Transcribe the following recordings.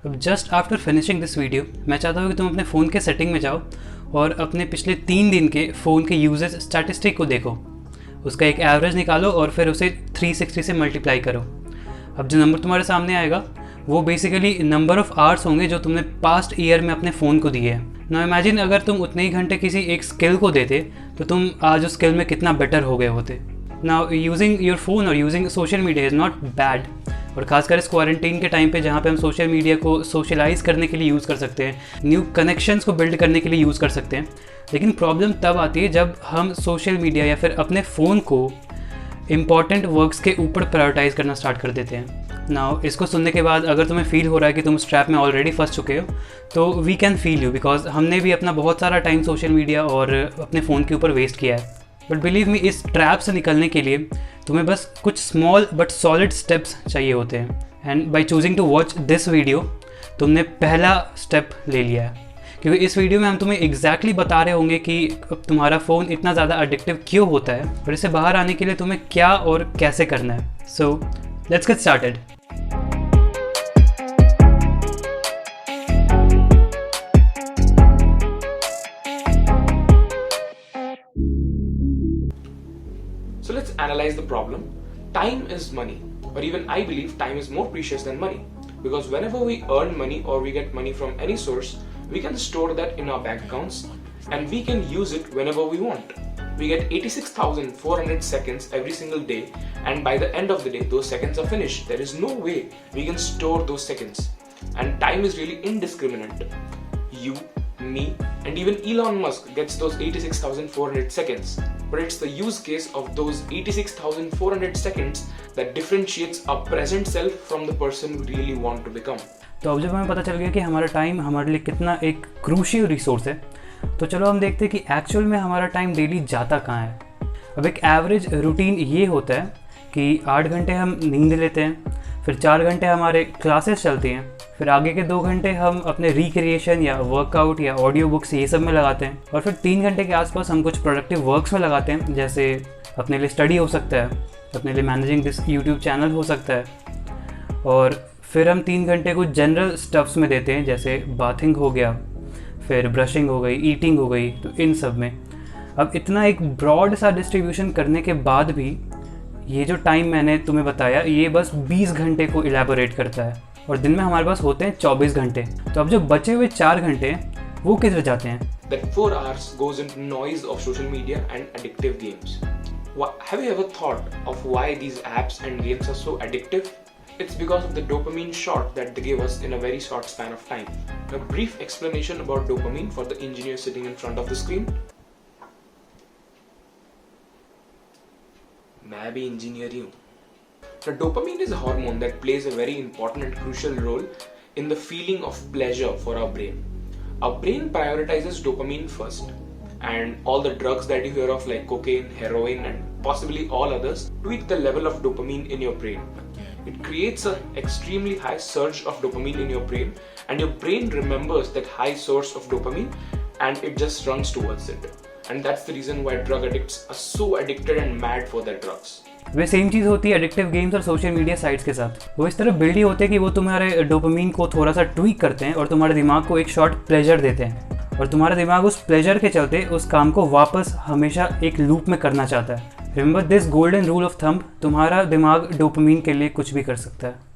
अब just after finishing this video मैं चाहता हूँ कि तुम अपने फ़ोन के सेटिंग में जाओ और अपने पिछले 3 दिन के फ़ोन के यूजेज स्टैटिस्टिक को देखो, उसका एक एवरेज निकालो और फिर उसे 360 से मल्टीप्लाई करो। अब जो नंबर तुम्हारे सामने आएगा वो बेसिकली नंबर ऑफ़ आवर्स होंगे जो तुमने पास्ट ईयर में अपने फ़ोन को दिए हैं। ना इमेजिन अगर तुम उतने ही घंटे किसी एक स्किल को देते तो तुम आज उस स्किल में कितना बेटर हो गए होते। नाउ यूजिंग योर फ़ोन और using social media is not bad, और ख़ासकर इस क्वारंटीन के टाइम पे जहाँ पे हम सोशल मीडिया को सोशलाइज़ करने के लिए यूज़ कर सकते हैं, न्यू कनेक्शंस को बिल्ड करने के लिए यूज़ कर सकते हैं। लेकिन प्रॉब्लम तब आती है जब हम सोशल मीडिया या फिर अपने फ़ोन को इम्पॉर्टेंट वर्क्स के ऊपर प्रायोरिटाइज़ करना स्टार्ट कर देते हैं। नाउ इसको सुनने के बाद अगर तुम्हें फील हो रहा है कि तुम उस ट्रैप में ऑलरेडी फंस चुके हो तो we can feel you, because हमने भी अपना बहुत सारा टाइम सोशल मीडिया और अपने फ़ोन के ऊपर वेस्ट किया है। बट बिलीव मी, इस ट्रैप से निकलने के लिए तुम्हें बस कुछ स्मॉल बट सॉलिड स्टेप्स चाहिए होते हैं। And by choosing to watch this video तुमने पहला स्टेप ले लिया है, क्योंकि इस वीडियो में हम तुम्हें एग्जैक्टली बता रहे होंगे कि तुम्हारा फ़ोन इतना ज़्यादा एडिक्टिव क्यों होता है और इससे बाहर आने के लिए तुम्हें क्या और कैसे करना है। So let's get started. So let's analyze the problem. Time is money, or even I believe time is more precious than money, because whenever we earn money or we get money from any source, we can store that in our bank accounts and we can use it whenever we want. We get 86,400 seconds every single day, and by the end of the day those seconds are finished. There is no way we can store those seconds, and time is really indiscriminate. You, me, and even Elon Musk gets those 86,400 seconds, but it's the use case of those 86,400 seconds that differentiates our present self from the person we really want to become. तो अब जब हमें पता चल गया कि हमारा time हमारे लिए कितना एक क्रूशियल रिसोर्स है, तो चलो हम देखते हैं कि एक्चुअल में हमारा टाइम डेली जाता कहाँ है। अब एक एवरेज रूटीन ये होता है कि 8 घंटे हम नींद लेते हैं, फिर 4 घंटे हमारे क्लासेस चलती हैं, फिर आगे के 2 घंटे हम अपने रिक्रिएशन या वर्कआउट या ऑडियो बुक्स ये सब में लगाते हैं, और फिर 3 घंटे के आसपास हम कुछ प्रोडक्टिव वर्क्स में लगाते हैं, जैसे अपने लिए स्टडी हो सकता है, अपने लिए मैनेजिंग दिस यूट्यूब चैनल हो सकता है, और फिर हम 3 घंटे कुछ जनरल स्टफ्स में देते हैं जैसे बाथिंग हो गया, फिर ब्रशिंग हो गई, ईटिंग हो गई, तो इन सब में। अब इतना एक ब्रॉड सा डिस्ट्रीब्यूशन करने के बाद भी ये जो टाइम मैंने तुम्हें बताया ये बस 20 घंटे को इलेबोरेट करता है, और दिन में हमारे पास होते हैं 24 घंटे। तो अब जो बचे हुए 4 घंटे वो किधर जाते हैं? That 4 hours goes into noise of social media and addictive games. Have you ever thought of why these apps and games are so addictive? It's because of the dopamine shot that they give us in a very short span of time. A brief explanation about dopamine for the engineer sitting in front of the screen. मैं भी engineer ही हूँ। The dopamine is a hormone that plays a very important and crucial role in the feeling of pleasure for our brain. Our brain prioritizes dopamine first, and all the drugs that you hear of like cocaine, heroin, and possibly all others tweak the level of dopamine in your brain. It creates an extremely high surge of dopamine in your brain, and your brain remembers that high source of dopamine and it just runs towards it. And that's the reason why drug addicts are so addicted and mad for their drugs. वे same चीज़ होती है addictive games और social media sites के साथ। वो इस तरह बिल्ड ही होते हैं कि वो तुम्हारे डोपामीन को थोड़ा सा ट्वीक करते हैं और तुम्हारे दिमाग को एक शॉर्ट प्लेजर देते हैं, और तुम्हारा दिमाग उस प्लेजर के चलते उस काम को वापस हमेशा एक लूप में करना चाहता है। Remember this golden rule of thumb, तुम्हारा दिमाग डोपामीन के लिए कुछ भी कर सकता है।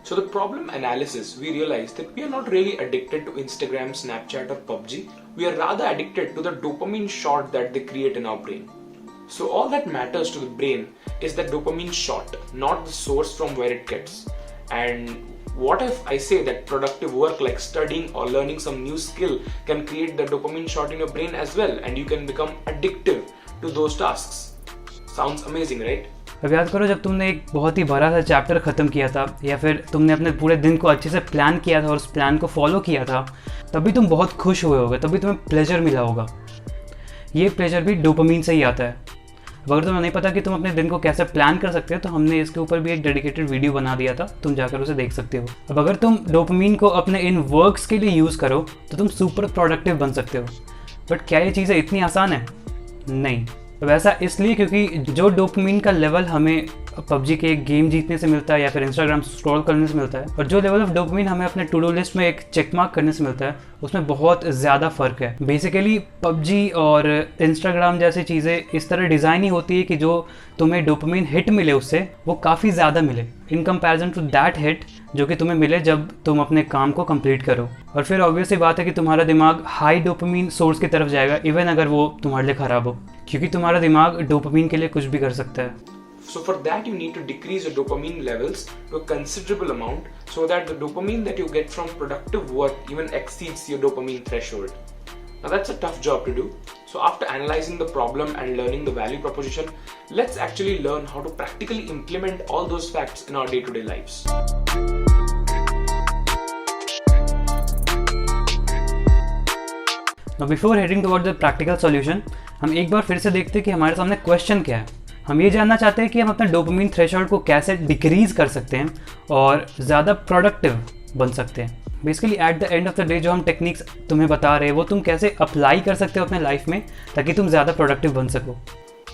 So the problem analysis, we realized that we are not really addicted to Instagram, Snapchat or PUBG. We are rather addicted to the dopamine shot that they create in our brain. So all that matters to the brain is that dopamine shot, not the source from where it gets. And what if I say that productive work like studying or learning some new skill can create the dopamine shot in your brain as well, and you can become addictive to those tasks? Sounds amazing, right? अब याद करो जब तुमने एक बहुत ही बड़ा सा chapter ख़त्म किया था, या फिर तुमने अपने पूरे दिन को अच्छे से प्लान किया था और उस प्लान को फॉलो किया था, तभी तुम बहुत खुश हुए होगे, तभी तुम्हें प्लेजर मिला होगा। ये प्लेजर भी डोपामीन से ही आता है। अब अगर तुम्हें नहीं पता कि तुम अपने दिन को कैसे प्लान कर सकते हो तो हमने इसके ऊपर भी एक डेडिकेटेड वीडियो बना दिया था, तुम जाकर उसे देख सकते हो। अब अगर तुम डोपामीन को अपने इन वर्क्स के लिए यूज़ करो तो तुम सुपर प्रोडक्टिव बन सकते हो। बट क्या ये चीज़ें इतनी आसान है? नहीं। वैसा इसलिए क्योंकि जो डोपामीन का लेवल हमें पबजी के एक गेम जीतने से मिलता है या फिर इंस्टाग्राम स्क्रॉल करने से मिलता है, और जो लेवल ऑफ डोपामिन हमें अपने टू डू लिस्ट में एक चेक मार्क करने से मिलता है, उसमें बहुत ज़्यादा फ़र्क है। बेसिकली पबजी और इंस्टाग्राम जैसी चीज़ें इस तरह डिज़ाइन ही होती है कि जो तुम्हें डोपामिन हिट मिले उससे वो काफ़ी ज़्यादा मिले in comparison to that hit जो कि तुम्हें मिले जब तुम अपने काम को कंप्लीट करो। और फिर ऑब्वियसली बात है कि तुम्हारा दिमाग हाई डोपामिन सोर्स की तरफ जाएगा, इवन अगर वो तुम्हारे लिए ख़राब हो, क्योंकि तुम्हारा दिमाग डोपामिन के लिए कुछ भी कर सकता है। So for that you need to decrease your dopamine levels to a considerable amount so that the dopamine that you get from productive work even exceeds your dopamine threshold. Now that's a tough job to do. So after analyzing the problem and learning the value proposition, let's actually learn how to practically implement all those facts in our day-to-day lives. Now before heading towards the practical solution, हम एक बार फिर से देखते हैं कि हमारे सामने question क्या है। हम ये जानना चाहते हैं कि हम अपना डोपामिन थ्रेशोल्ड को कैसे डिक्रीज कर सकते हैं और ज़्यादा प्रोडक्टिव बन सकते हैं। Basically at the end of the day जो हम टेक्निक्स तुम्हें बता रहे हैं वो तुम कैसे अप्लाई कर सकते हो अपने लाइफ में ताकि तुम ज़्यादा प्रोडक्टिव बन सको।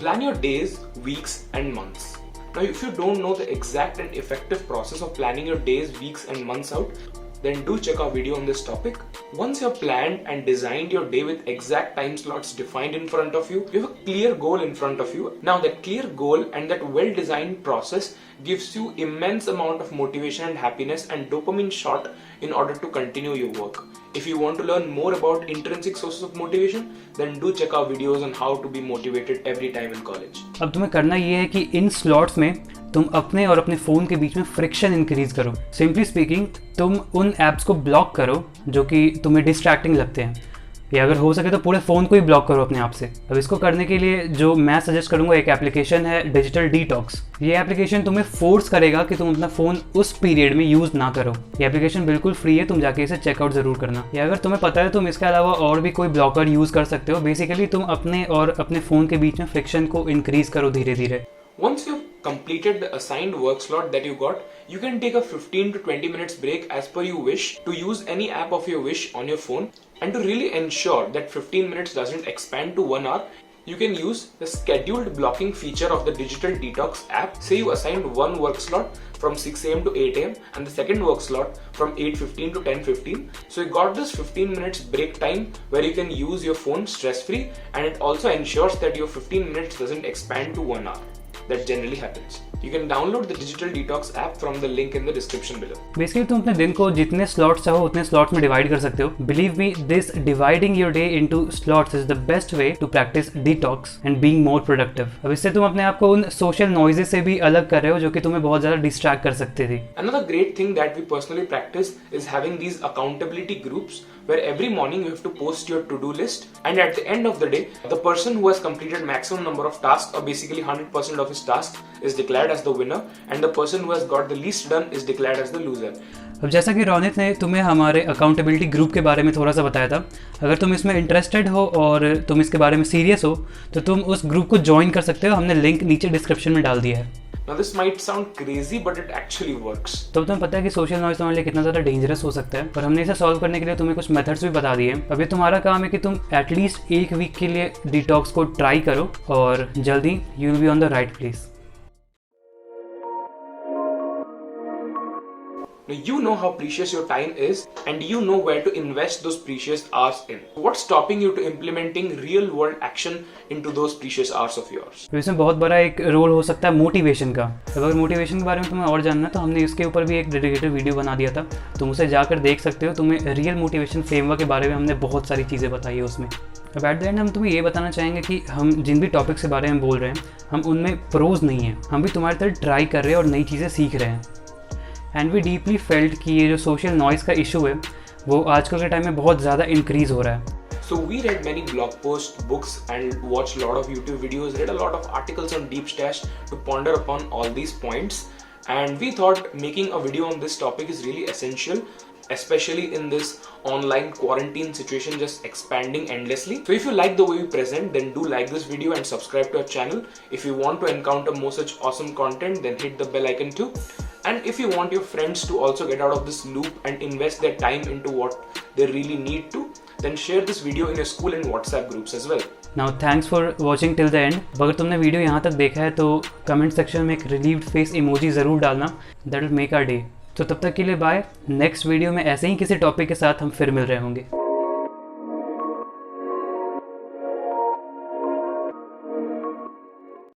Plan your days, weeks and months. Now if you don't know the exact and effective process of planning your days, weeks and months out, then do check our video on this topic. Once you have planned and designed your day with exact time slots defined in front of you, you have a clear goal in front of you. Now that clear goal and that well-designed process gives you immense amount of motivation and happiness and dopamine shot in order to continue your work. If you want to learn more about intrinsic sources of motivation, then do check our videos on how to be motivated every time in college. अब तुम्हें करना ये है कि इन slots में तुम अपने और अपने फ़ोन के बीच में फ्रिक्शन इंक्रीज करो। सिंपली स्पीकिंग, तुम उन ऐप्स को ब्लॉक करो जो कि तुम्हें डिस्ट्रैक्टिंग लगते हैं, या अगर हो सके तो पूरे फ़ोन को ही ब्लॉक करो अपने आप से। अब इसको करने के लिए जो मैं सजेस्ट करूँगा, एक एप्लीकेशन है डिजिटल डिटॉक्स। ये एप्लीकेशन तुम्हें फोर्स करेगा कि तुम अपना फ़ोन उस पीरियड में यूज़ ना करो। ये एप्लीकेशन बिल्कुल फ्री है, तुम जाके इसे चेकआउट ज़रूर करना। या अगर तुम्हें पता है तुम इसके अलावा और भी कोई ब्लॉकर यूज़ कर सकते हो। बेसिकली तुम अपने और अपने फ़ोन के बीच में फ्रिक्शन को इंक्रीज करो धीरे धीरे। Once you've completed the assigned work slot that you got, you can take a 15 to 20 minutes break as per you wish to use any app of your wish on your phone. And to really ensure that 15 minutes doesn't expand to 1 hour, you can use the scheduled blocking feature of the digital detox app. Say you assigned one work slot from 6 a.m. to 8 a.m. and the second work slot from 8:15 to 10:15. So you got this 15 minutes break time where you can use your phone stress free, and it also ensures that your 15 minutes doesn't expand to 1 hour. That generally happens. You can download the digital detox app from the link in the description below. Basically तुम अपने दिन को जितने slots चाहो उतने slots में divide कर सकते हो। Believe me, this dividing your day into slots is the best way to practise detox and being more productive. अब इससे तुम अपने आप को उन सोशल नॉइजेस से भी अलग कर रहे हो जो कि तुम्हें बहुत ज्यादा डिस्ट्रैक्ट कर सकते थे। Another great thing that we personally practice is having these accountability groups where every morning you have to post your to-do list, and at the end of the day, the person who has completed maximum number of tasks, or basically 100% of his tasks, is declared as the winner, and the person who has got the least done is declared as the loser. अब जैसा कि रोनित ने तुम्हें हमारे accountability group के बारे में थोड़ा सा बताया था, अगर तुम इसमें इंटरेस्टेड हो और तुम इसके बारे में सीरियस हो तो तुम उस ग्रुप को ज्वाइन कर सकते हो। हमने लिंक नीचे डिस्क्रिप्शन में डाल दिया है। Now this might sound crazy, but it actually works. तो तुम्हें पता है कि सोशल नॉइज तुम्हारे लिए कितना ज़्यादा डेंजरस हो सकता है, और हमने इसे सॉल्व करने के लिए तुम्हें कुछ मेथड्स भी बता दिए। अभी तुम्हारा काम है कि तुम एटलीस्ट एक वीक के लिए डिटॉक्स को ट्राई करो और जल्दी you will be on the right place. Now you know how precious your time is, and you know where to invest those precious hours in. What's stopping you to implementing real world action into those precious hours of yours? तो इसमें बहुत बड़ा एक role हो सकता है motivation का। अगर मोटिवेशन के बारे में तुम्हें और जानना है तो हमने इसके ऊपर भी एक डेडिकेटेड वीडियो बना दिया था, तुम उसे जाकर देख सकते हो। तुम्हें रियल मोटिवेशन फ्रेमवर्क के बारे में हमने बहुत सारी चीज़ें बताई है उसमें। अब एट द एंड हम तुम्हें ये बताना चाहेंगे कि हम जिन भी टॉपिक्स के बारे में बोल रहे हैं हम उनमें प्रोज नहीं हैं, हम भी तुम्हारी तरह ट्राई कर रहे हैं और नई चीज़ें सीख रहे हैं। एंड वी डीपली फेल्ट कि ये जो सोशल नॉइज़ का इशू है वो आजकल के टाइम में बहुत ज़्यादा इंक्रीज़ हो रहा है। So we read many blog posts, books, and watched a lot of YouTube videos, read a lot of articles on DeepStash to ponder upon all these points. And we thought making a video on this topic is really essential, especially in this online quarantine situation just expanding endlessly. So if you like the way we present, then do like this video and subscribe to our channel. If you want to encounter more such awesome content, then hit the bell icon too. And if you want your friends to also get out of this loop and invest their time into what they really need to, then share this video in your school and WhatsApp groups as well. Now thanks for watching till the end. अगर तुमने video यहाँ तक देखा है तो comment section में एक relieved face emoji ज़रूर डालना, that will make our day. तो तब तक के लिए बाय। नेक्स्ट वीडियो में ऐसे ही किसी टॉपिक के साथ हम फिर मिल रहे होंगे।